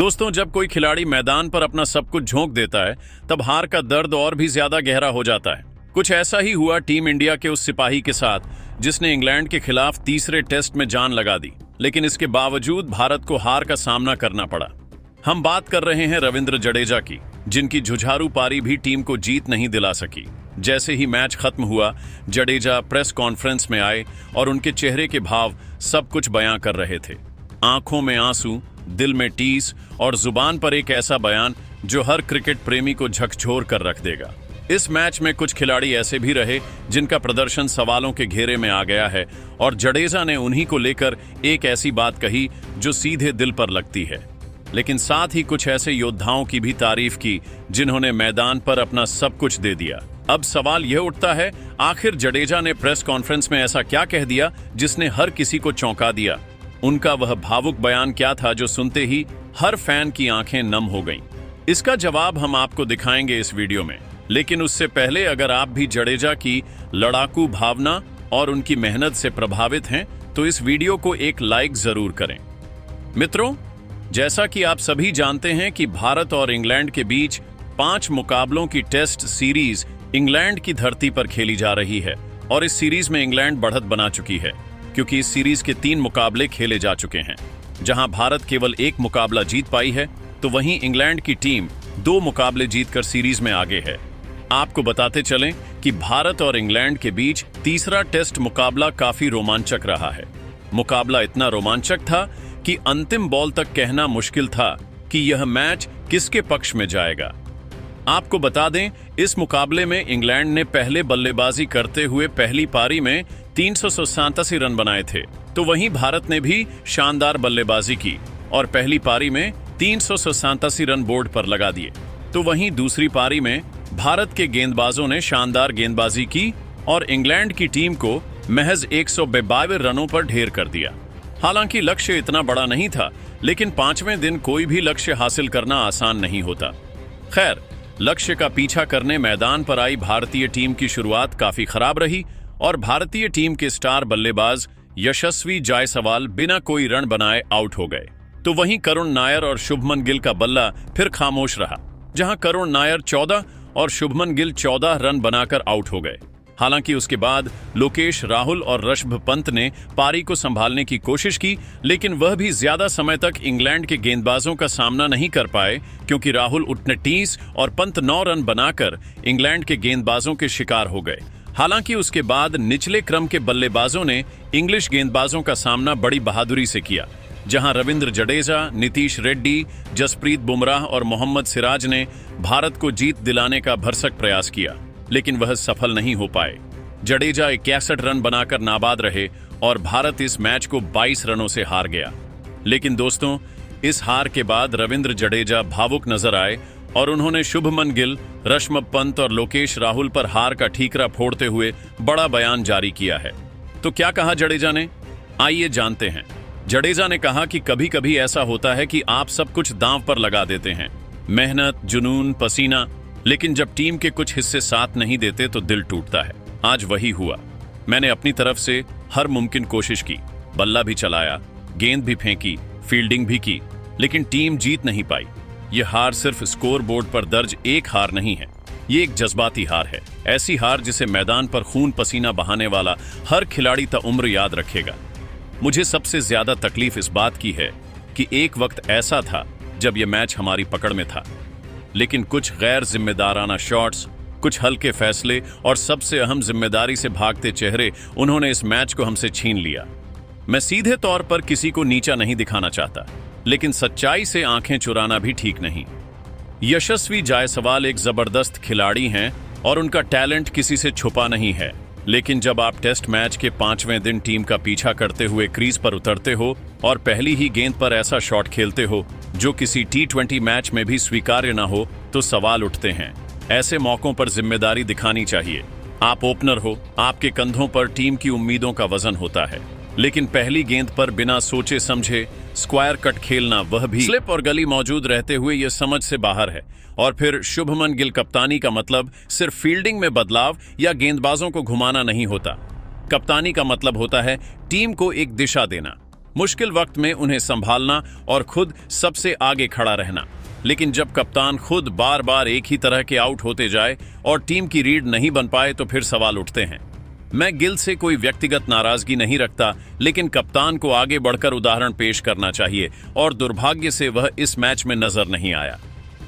दोस्तों, जब कोई खिलाड़ी मैदान पर अपना सब कुछ झोंक देता है तब हार का दर्द और भी ज्यादा गहरा हो जाता है। कुछ ऐसा ही हुआ टीम इंडिया के उस सिपाही के साथ जिसने इंग्लैंड के खिलाफ तीसरे टेस्ट में जान लगा दी, लेकिन इसके बावजूद भारत को हार का सामना करना पड़ा। हम बात कर रहे हैं रविंद्र जडेजा की, जिनकी जुझारू पारी भी टीम को जीत नहीं दिला सकी। जैसे ही मैच खत्म हुआ, जडेजा प्रेस कॉन्फ्रेंस में आए और उनके चेहरे के भाव सब कुछ बयां कर रहे थे। आंखों में आंसू, दिल में टीस और जुबान पर एक ऐसा बयान जो हर क्रिकेट प्रेमी को झकझोर कर रख देगा। इस मैच में कुछ खिलाड़ी ऐसे भी रहे जिनका प्रदर्शन सवालों के घेरे में आ गया है, और जडेजा ने उन्हीं को लेकर एक ऐसी बात कही जो सीधे दिल पर लगती है। लेकिन साथ ही कुछ ऐसे योद्धाओं की भी तारीफ की जिन्होंने मैदान पर अपना सब कुछ दे दिया। अब सवाल यह उठता है, आखिर जडेजा ने प्रेस कॉन्फ्रेंस में ऐसा क्या कह दिया जिसने हर किसी को चौंका दिया? उनका वह भावुक बयान क्या था जो सुनते ही हर फैन की आंखें नम हो गईं? इसका जवाब हम आपको दिखाएंगे इस वीडियो में, लेकिन उससे पहले अगर आप भी जडेजा की लड़ाकू भावना और उनकी मेहनत से प्रभावित हैं तो इस वीडियो को एक लाइक जरूर करें। मित्रों, जैसा कि आप सभी जानते हैं कि भारत और इंग्लैंड के बीच 5 मुकाबलों की टेस्ट सीरीज इंग्लैंड की धरती पर खेली जा रही है, और इस सीरीज में इंग्लैंड बढ़त बना चुकी है क्योंकि इस सीरीज के 3 मुकाबले खेले जा चुके हैं। जहां भारत केवल 1 मुकाबला जीत पाई है, तो वहीं इंग्लैंड की टीम 2 मुकाबले जीतकर सीरीज में आगे है। आपको बताते चलें कि भारत और इंग्लैंड के बीच तीसरा टेस्ट मुकाबला काफी रोमांचक रहा है। मुकाबला इतना रोमांचक था कि अंतिम बॉल तक कहना मुश्किल था कि यह मैच किसके पक्ष में जाएगा। आपको बता दें, इस मुकाबले में इंग्लैंड ने पहले बल्लेबाजी करते हुए पहली पारी में 387 रन बनाए थे, तो वहीं भारत ने भी शानदार बल्लेबाजी की और पहली पारी में 387 रन बोर्ड पर लगा दिए। तो वहीं दूसरी पारी में भारत के गेंदबाजों ने शानदार गेंदबाजी की और इंग्लैंड की टीम को महज 152 रनों पर ढेर कर दिया। हालांकि लक्ष्य इतना बड़ा नहीं था, लेकिन 5वें दिन कोई भी लक्ष्य हासिल करना आसान नहीं होता। खैर, लक्ष्य का पीछा करने मैदान पर आई भारतीय टीम की शुरुआत काफी खराब रही और भारतीय टीम के स्टार बल्लेबाज यशस्वी जायसवाल बिना कोई रन बनाए आउट हो गए। तो वहीं करुण नायर और शुभमन गिल का बल्ला फिर खामोश रहा, जहां करुण नायर 14 और शुभमन गिल 14 रन बनाकर आउट हो गए। हालांकि उसके बाद लोकेश राहुल और ऋषभ पंत ने पारी को संभालने की कोशिश की, लेकिन वह भी ज्यादा समय तक इंग्लैंड के गेंदबाजों का सामना नहीं कर पाए क्योंकि राहुल 29 और पंत 9 रन बनाकर इंग्लैंड के गेंदबाजों के शिकार हो गए। हालांकि उसके बाद निचले क्रम के बल्लेबाजों ने इंग्लिश गेंदबाजों का सामना बड़ी बहादुरी से किया, जहां रविंद्र जडेजा, नीतीश रेड्डी, जसप्रीत बुमराह और मोहम्मद सिराज ने भारत को जीत दिलाने का भरसक प्रयास किया, लेकिन वह सफल नहीं हो पाए। जडेजा 61 रन बनाकर नाबाद रहे और भारत इस मैच को 22 रनों से हार गया। लेकिन दोस्तों, इस हार के बाद रविंद्र जडेजा भावुक नजर आए और उन्होंने शुभमन गिल, ऋषभ पंत और लोकेश राहुल पर हार का ठीकरा फोड़ते हुए बड़ा बयान जारी किया है। तो क्या कहा जडेजा ने, आइए जानते हैं। जडेजा ने कहा कि कभी कभी ऐसा होता है कि आप सब कुछ दांव पर लगा देते हैं, मेहनत, जुनून, पसीना, लेकिन जब टीम के कुछ हिस्से साथ नहीं देते तो दिल टूटता है। आज वही हुआ। मैंने अपनी तरफ से हर मुमकिन कोशिश की, बल्ला भी चलाया, गेंद भी फेंकी, फील्डिंग भी की, लेकिन टीम जीत नहीं पाई। यह हार सिर्फ स्कोर बोर्ड पर दर्ज एक हार नहीं है, ये एक जज्बाती हार है। ऐसी हार जिसे मैदान पर खून पसीना बहाने वाला हर खिलाड़ी ताउम्र याद रखेगा। मुझे सबसे ज्यादा तकलीफ इस बात की है कि एक वक्त ऐसा था जब यह मैच हमारी पकड़ में था, लेकिन कुछ गैर जिम्मेदाराना शॉट्स, कुछ हल्के फैसले और सबसे अहम जिम्मेदारी से भागते चेहरे उन्होंने इस मैच को हमसे छीन लिया। मैं सीधे तौर पर किसी को नीचा नहीं दिखाना चाहता, लेकिन सच्चाई से आंखें चुराना भी ठीक नहीं। यशस्वी जायसवाल एक जबरदस्त खिलाड़ी हैं और उनका टैलेंट किसी से छुपा नहीं है, लेकिन जब आप टेस्ट मैच के 5वें दिन टीम का पीछा करते हुए क्रीज पर उतरते हो और पहली ही गेंद पर ऐसा शॉट खेलते हो जो किसी T20 मैच में भी स्वीकार्य न हो, तो सवाल उठते हैं। ऐसे मौकों पर जिम्मेदारी दिखानी चाहिए। आप ओपनर हो, आपके कंधों पर टीम की उम्मीदों का वजन होता है, लेकिन पहली गेंद पर बिना सोचे समझे स्क्वायर कट खेलना, वह भी स्लिप और गली मौजूद रहते हुए, यह समझ से बाहर है। और फिर शुभमन गिल कप्तानी का मतलब सिर्फ फील्डिंग में बदलाव या गेंदबाजों को घुमाना नहीं होता। कप्तानी का मतलब होता है टीम को एक दिशा देना। मुश्किल वक्त में उन्हें संभालना और खुद सबसे आगे खड़ा रहना। लेकिन जब कप्तान खुद बार बार एक ही तरह के आउट होते जाए और टीम की रीड नहीं बन पाए तो फिर सवाल उठते हैं। मैं गिल से कोई व्यक्तिगत नाराजगी नहीं रखता, लेकिन कप्तान को आगे बढ़कर उदाहरण पेश करना चाहिए और दुर्भाग्य से वह इस मैच में नजर नहीं आया।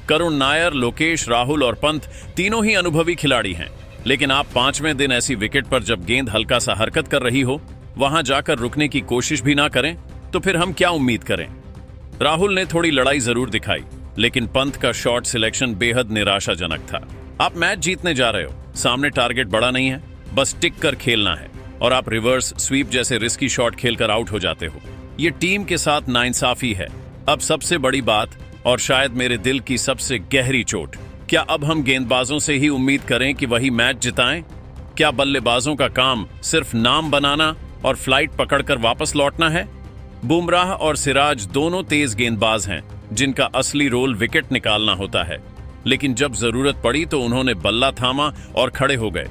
करुण नायर, लोकेश, राहुल और पंत तीनों ही अनुभवी खिलाड़ी हैं, लेकिन आप 5वें दिन ऐसी विकेट पर जब गेंद हल्का सा हरकत कर रही हो वहां जाकर रुकने की कोशिश भी ना करें तो फिर हम क्या उम्मीद करें। राहुल ने थोड़ी लड़ाई जरूर दिखाई, लेकिन पंत का शॉट सिलेक्शन बेहद निराशाजनक था। आप मैच जीतने जा रहे हो, सामने टारगेट बड़ा नहीं है, बस टिक कर खेलना है और आप रिवर्स स्वीप जैसे रिस्की शॉट खेलकर आउट हो जाते हो। ये टीम के साथ नाइंसाफी है। अब सबसे बड़ी बात और शायद मेरे दिल की सबसे गहरी चोट, क्या अब हम गेंदबाजों से ही उम्मीद करें कि वही मैच जिताएं? क्या बल्लेबाजों का काम सिर्फ नाम बनाना और फ्लाइट पकड़कर वापस लौटना है? बुमराह और सिराज दोनों तेज गेंदबाज हैं जिनका असली रोल विकेट निकालना होता है, लेकिन जब जरूरत पड़ी तो उन्होंने बल्ला थामा और खड़े हो गए।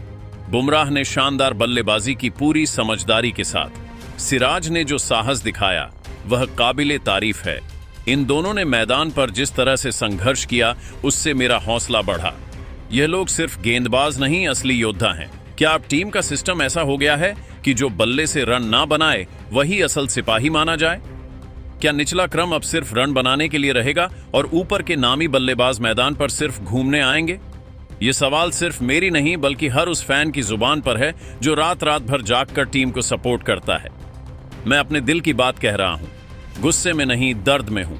बुमराह ने शानदार बल्लेबाजी की पूरी समझदारी के साथ। सिराज ने जो साहस दिखाया वह काबिले तारीफ है। इन दोनों ने मैदान पर जिस तरह से संघर्ष किया उससे मेरा हौसला बढ़ा। यह लोग सिर्फ गेंदबाज नहीं, असली योद्धा हैं। क्या अब टीम का सिस्टम ऐसा हो गया है कि जो बल्ले से रन ना बनाए वही असल सिपाही माना जाए? क्या निचला क्रम अब सिर्फ रन बनाने के लिए रहेगा और ऊपर के नामी बल्लेबाज मैदान पर सिर्फ घूमने आएंगे? ये सवाल सिर्फ मेरी नहीं बल्कि हर उस फैन की जुबान पर है जो रात रात भर जागकर टीम को सपोर्ट करता है। मैं अपने दिल की बात कह रहा हूं, गुस्से में नहीं, दर्द में हूं।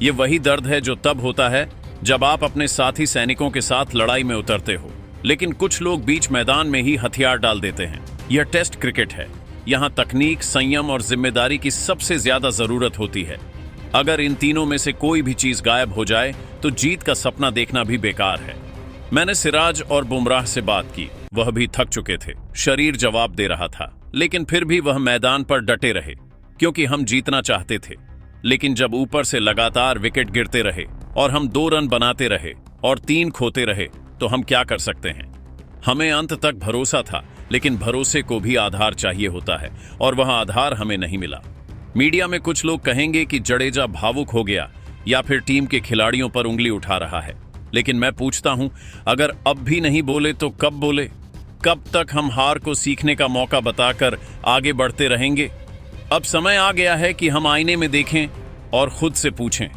ये वही दर्द है जो तब होता है जब आप अपने साथी सैनिकों के साथ लड़ाई में उतरते हो, लेकिन कुछ लोग बीच मैदान में ही हथियार डाल देते हैं। यह टेस्ट क्रिकेट है, यहां तकनीक, संयम और जिम्मेदारी की सबसे ज्यादा जरूरत होती है। अगर इन तीनों में से कोई भी चीज गायब हो जाए तो जीत का सपना देखना भी बेकार है। मैंने सिराज और बुमराह से बात की, वह भी थक चुके थे, शरीर जवाब दे रहा था, लेकिन फिर भी वह मैदान पर डटे रहे क्योंकि हम जीतना चाहते थे। लेकिन जब ऊपर से लगातार विकेट गिरते रहे और हम 2 रन बनाते रहे और 3 खोते रहे तो हम क्या कर सकते हैं? हमें अंत तक भरोसा था, लेकिन भरोसे को भी आधार चाहिए होता है और वह आधार हमें नहीं मिला। मीडिया में कुछ लोग कहेंगे कि जडेजा भावुक हो गया या फिर टीम के खिलाड़ियों पर उंगली उठा रहा है, लेकिन मैं पूछता हूं, अगर अब भी नहीं बोले तो कब बोले? कब तक हम हार को सीखने का मौका बताकर आगे बढ़ते रहेंगे? अब समय आ गया है कि हम आईने में देखें और खुद से पूछें,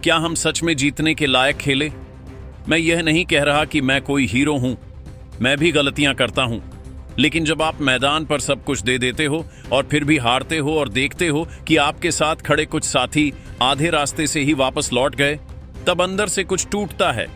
क्या हम सच में जीतने के लायक खेले? मैं यह नहीं कह रहा कि मैं कोई हीरो हूं, मैं भी गलतियां करता हूं, लेकिन जब आप मैदान पर सब कुछ दे देते हो और फिर भी हारते हो और देखते हो कि आपके साथ खड़े कुछ साथी आधे रास्ते से ही वापस लौट गए, तब अंदर से कुछ टूटता है।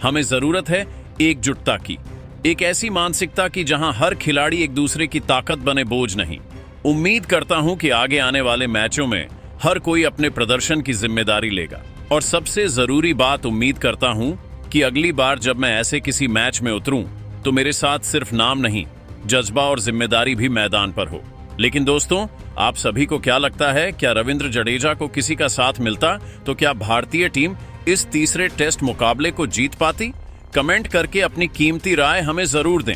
हमें जरूरत है एकजुटता की, एक ऐसी मानसिकता की जहां हर खिलाड़ी एक दूसरे की ताकत बने, बोझ नहीं। उम्मीद करता हूं कि आगे आने वाले मैचों में हर कोई अपने प्रदर्शन की जिम्मेदारी लेगा और सबसे जरूरी बात, उम्मीद करता हूं कि अगली बार जब मैं ऐसे किसी मैच में उतरूं तो मेरे साथ सिर्फ नाम नहीं, जज्बा और जिम्मेदारी भी मैदान पर हो। लेकिन दोस्तों, आप सभी को क्या लगता है, क्या रविंद्र जडेजा को किसी का साथ मिलता तो क्या भारतीय टीम इस तीसरे टेस्ट मुकाबले को जीत पाती? कमेंट करके अपनी कीमती राय हमें जरूर दें।